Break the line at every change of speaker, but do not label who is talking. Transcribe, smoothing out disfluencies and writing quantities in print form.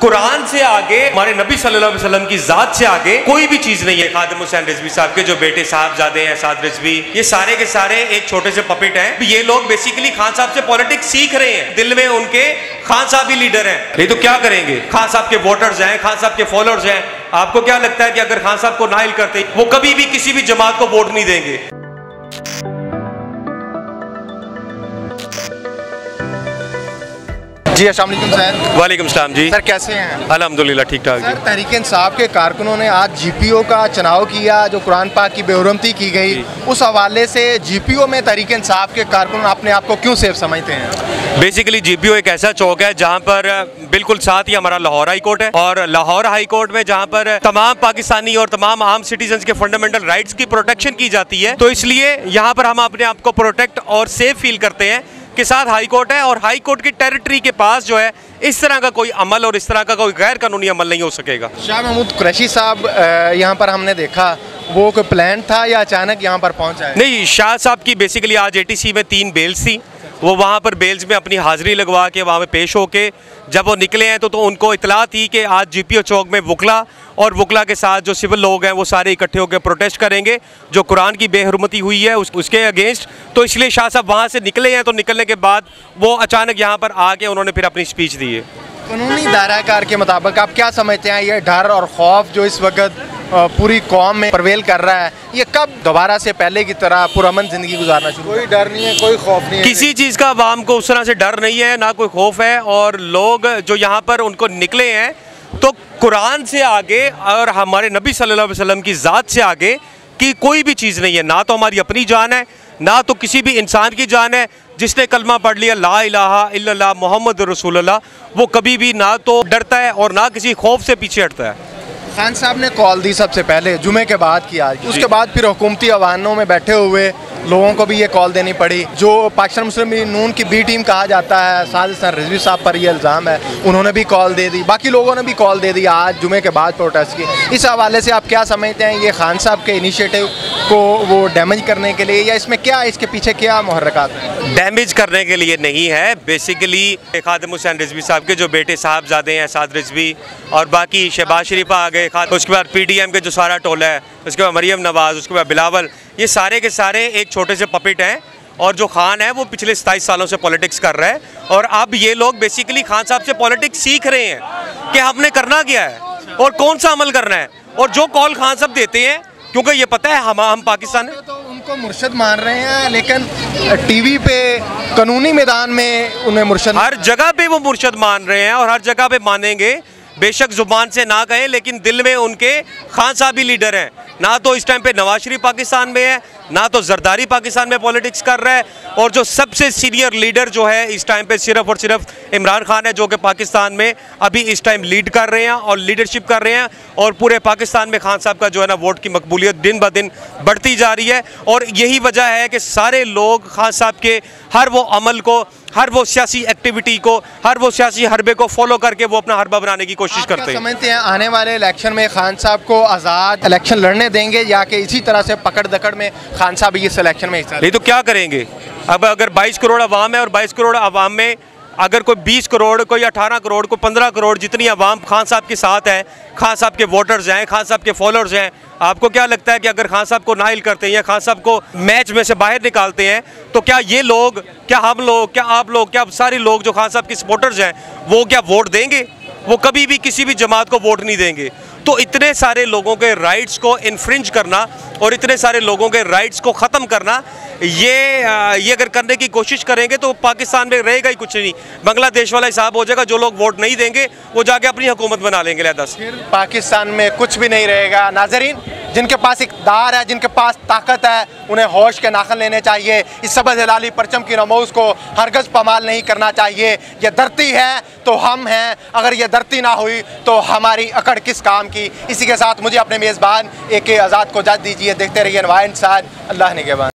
कुरान से आगे, हमारे नबी सल्लल्लाहु अलैहि वसल्लम की जात से आगे कोई भी चीज नहीं है। खादिम हुसैन रिजवी साहब के जो बेटे साहबजादे हैं साद रिजवी, ये सारे के सारे एक छोटे से पपेट हैं। ये लोग बेसिकली खान साहब से पॉलिटिक्स सीख रहे हैं। दिल में उनके खान साहब ही लीडर हैं। नहीं तो क्या करेंगे? खान साहब के वोटर्स हैं, खान साहब के फॉलोअर्स हैं। आपको क्या लगता है कि अगर खान साहब को नाइल करते, वो कभी भी किसी भी जमात को वोट नहीं देंगे?
जी अस्सलाम वालेकुम सर।
वालेकुम सलाम जी।
सर कैसे हैं?
अल्हम्दुलिल्लाह ठीक ठाक
सर
जी।
तहरीक इंसाफ के कारकुनों ने आज जीपीओ का चुनाव किया, जो कुरान पाक की बेहुरमती की गई, उस हवाले से जीपीओ में तहरीक इंसाफ के कारकुन अपने आप को क्यों सेफ समझते हैं?
बेसिकली जीपीओ एक ऐसा चौक है जहाँ पर बिल्कुल साथ ही हमारा लाहौर हाई कोर्ट है, और लाहौर हाई कोर्ट में जहाँ पर तमाम पाकिस्तानी और तमाम आम सिटीजन के फंडामेंटल राइट्स की प्रोटेक्शन की जाती है। तो इसलिए यहाँ पर हम अपने आप को प्रोटेक्ट और सेफ फील करते हैं के साथ हाई कोर्ट है, और हाई कोर्ट की टेरिटरी के पास जो है इस तरह का कोई अमल और इस तरह का कोई गैर कानूनी अमल नहीं हो सकेगा।
शाह महमूद कुरैशी साहब यहाँ पर हमने देखा, वो कोई प्लान था या अचानक यहाँ पर पहुँचा है?
नहीं, शाह साहब की बेसिकली आज एटीसी में 3 बेल्स थी। वो वहाँ पर बेल्स में अपनी हाजिरी लगवा के वहाँ पे पेश होके जब वो निकले हैं तो उनको इतला थी कि आज जीपीओ चौक में वकला और वकला के साथ जो सिविल लोग हैं वो सारे इकट्ठे होकर प्रोटेस्ट करेंगे जो कुरान की बेहरमती हुई है उसके अगेंस्ट। तो इसलिए शाह साहब वहाँ से निकले हैं। तो निकलने के बाद वो अचानक यहाँ पर आके उन्होंने फिर अपनी स्पीच दी है।
कानूनी दायराकार के मुताबिक आप क्या समझते हैं, ये डर और खौफ जो इस वक्त पूरी कौम में प्रवेल कर रहा है, ये कब दोबारा से पहले की तरह पुरअमन जिंदगी गुजारना शुरू? कोई डर नहीं है, कोई खौफ नहीं है,
किसी चीज़ का आवाम को उस तरह से डर नहीं है, ना कोई खौफ है। और लोग जो यहाँ पर उनको निकले हैं तो कुरान से आगे और हमारे नबी सल्लल्लाहु अलैहि वसल्लम की ज़ात से आगे की कोई भी चीज़ नहीं है। ना तो हमारी अपनी जान है, ना तो किसी भी इंसान की जान है। जिसने कलमा पढ़ लिया ला इलाहा इल्लल्लाह मोहम्मद रसूलुल्लाह, वो कभी भी ना तो डरता है और ना किसी खौफ से पीछे हटता है।
खान साहब ने कॉल दी सबसे पहले जुमे के बाद की, आज उसके बाद फिर हुकूमती अवानों में बैठे हुए लोगों को भी ये कॉल देनी पड़ी। जो पाकिस्तान मुस्लिम लीग नून की बी टीम कहा जाता है, साद हुसैन रिजवी साहब पर ये इल्ज़ाम है, उन्होंने भी कॉल दे दी, बाकी लोगों ने भी कॉल दे दी आज जुमे के बाद प्रोटेस्ट की। इस हवाले से आप क्या समझते हैं, ये खान साहब के इनिशिएटिव को वो डैमेज करने के लिए, या इसमें क्या, इसके पीछे क्या मुहर्रकात है?
डैमेज करने के लिए नहीं है। बेसिकली खादिम हुसैन रिजवी साहब के जो बेटे साहबजादे हैं साद रिजवी, और बाकी शहबाज शरीफ आ गए, उसके बाद पीडीएम के जो सारा टोला है, उसके बाद मरियम नवाज़, उसके बाद बिलावल, ये सारे के सारे एक छोटे से पपेट हैं। और जो खान है वो पिछले 27 सालों से पॉलिटिक्स कर रहा है, और अब ये लोग बेसिकली खान साहब से पॉलिटिक्स सीख रहे हैं कि हमने करना क्या है और कौन सा अमल करना है। और जो कॉल खान साहब देते हैं, क्योंकि ये पता है हम पाकिस्तान
तो उनको मुर्शद मान रहे हैं, लेकिन टीवी पे कानूनी मैदान में उन्हें मुर्शद,
हर जगह पे वो मुर्शद मान रहे हैं और हर जगह पे मानेंगे। बेशक जुबान से ना कहें, लेकिन दिल में उनके खान साहब ही लीडर हैं। ना तो इस टाइम पे नवाज शरीफ पाकिस्तान में है, ना तो जरदारी पाकिस्तान में पॉलिटिक्स कर रहा है, और जो सबसे सीनियर लीडर जो है इस टाइम पे सिर्फ और सिर्फ इमरान खान है, जो कि पाकिस्तान में अभी इस टाइम लीड कर रहे हैं और लीडरशिप कर रहे हैं। और पूरे पाकिस्तान में खान साहब का जो है ना वोट की मकबूलियत दिन ब दिन बढ़ती जा रही है। और यही वजह है कि सारे लोग खान साहब के हर वो अमल को, हर वो सियासी एक्टिविटी को, हर वो सियासी हरबे को फॉलो करके वो अपना हरबा बनाने की कोशिश करते हैं।
समझते हैं आने वाले इलेक्शन में खान साहब को आज़ाद इलेक्शन लड़ने देंगे, या कि इसी तरह से पकड़ दकड़ में खान साहब इस इलेक्शन में हिस्सा?
नहीं तो क्या करेंगे? अब अगर 22 करोड़ आवाम है और 22 करोड़ आवाम में अगर कोई 20 करोड़, कोई 18 करोड़, कोई 15 करोड़ जितनी आवाम खान साहब के साथ है, खान साहब के वोटर्स हैं, खान साहब के फॉलोअर्स हैं, आपको क्या लगता है कि अगर खान साहब को नाइल करते हैं या खान साहब को मैच में से बाहर निकालते हैं, तो क्या ये लोग, क्या हम लोग, क्या आप लोग, क्या सारे लोग जो खान साहब के सपोर्टर्स हैं वो क्या वोट देंगे? वो कभी भी किसी भी जमात को वोट नहीं देंगे। तो इतने सारे लोगों के राइट्स को इन्फ्रिंज करना और इतने सारे लोगों के राइट्स को ख़त्म करना, ये अगर करने की कोशिश करेंगे तो पाकिस्तान में रहेगा ही कुछ नहीं। बांग्लादेश वाला हिसाब हो जाएगा, जो लोग वोट नहीं देंगे वो जाके अपनी हुकूमत बना लेंगे। फिर
पाकिस्तान में कुछ भी नहीं रहेगा। नाजरीन, जिनके पास इक़्तिदार है, जिनके पास ताकत है, उन्हें होश के नाखन लेने चाहिए। इस सबज़ हिलाली परचम की नमूज़ को हरगज़ पामाल नहीं करना चाहिए। ये धरती है तो हम हैं, अगर ये धरती ना हुई तो हमारी अकड़ किस काम की। इसी के साथ मुझे अपने मेज़बान AK आज़ाद को इजाज़त दीजिए। देखते रहिए नवाइंसाद। अल्लाह निगहबान।